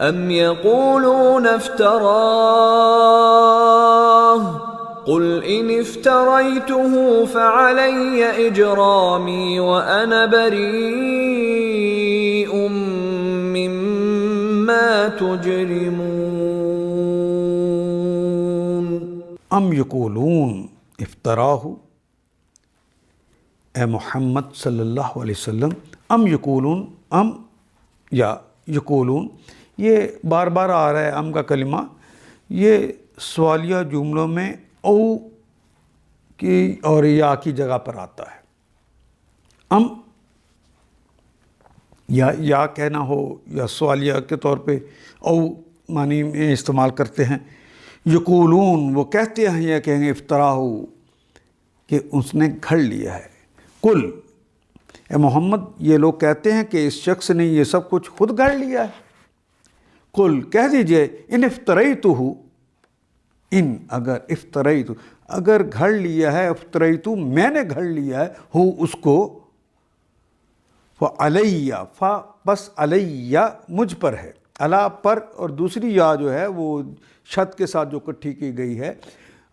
أم يقولون افتراه قل إن افتريته فعلي إجرامي وأنا بريء مما تجرمون. ام یقولون افتراہ، اے محمد صلی اللہ علیہ وسلم، ام یقولون، ام یا یقولون، یہ بار بار آ رہا ہے ام کا کلمہ، یہ سوالیہ جملوں میں او کی اور یا کی جگہ پر آتا ہے. ام یا کہنا ہو یا سوالیہ کے طور پہ او معنی میں استعمال کرتے ہیں. یقولون، وہ کہتے ہیں یا کہیں گے افطرا ہو کہ اس نے گھڑ لیا ہے. کل، اے محمد یہ لوگ کہتے ہیں کہ اس شخص نے یہ سب کچھ خود گھڑ لیا ہے. کل کہہ دیجئے ان افتریتہ، ان اگر افتریتہ، اگر گھڑ لیا ہے، افتریتہ میں نے گھڑ لیا ہے، ہو اس کو، فعلیہ، بس علیہ مجھ پر ہے، علا پر، اور دوسری یا جو ہے وہ شد کے ساتھ جو کٹھی کی گئی ہے،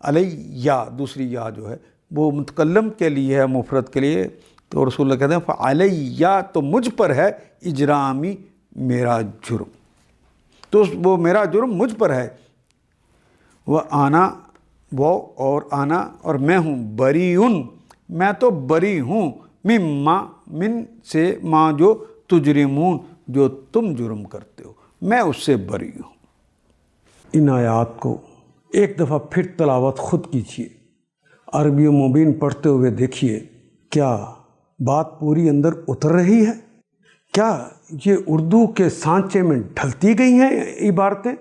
علیہ دوسری یا جو ہے وہ متکلم کے لیے ہے، مفرد کے لیے، تو رسول اللہ کہتے ہیں فعلیہ، تو مجھ پر ہے، اجرامی میرا جرم، تو وہ میرا جرم مجھ پر ہے. وہ آنا، وہ اور آنا اور میں ہوں، بریئن، میں تو بری ہوں، مما، من سے، ما جو، تجرمون جو تم جرم کرتے ہو، میں اس سے بری ہوں. ان آیات کو ایک دفعہ پھر تلاوت خود کیجیے، عربی و مبین پڑھتے ہوئے دیکھیے کیا بات پوری اندر اتر رہی ہے، کیا یہ اردو کے سانچے میں ڈھلتی گئی ہیں عبارتیں.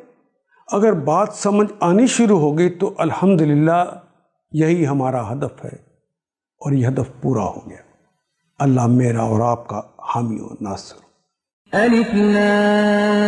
اگر بات سمجھ آنی شروع ہو گئی تو الحمدللہ یہی ہمارا ہدف ہے، اور یہ ہدف پورا ہو گیا. اللہ میرا اور آپ کا حامی و ناصر. الف لام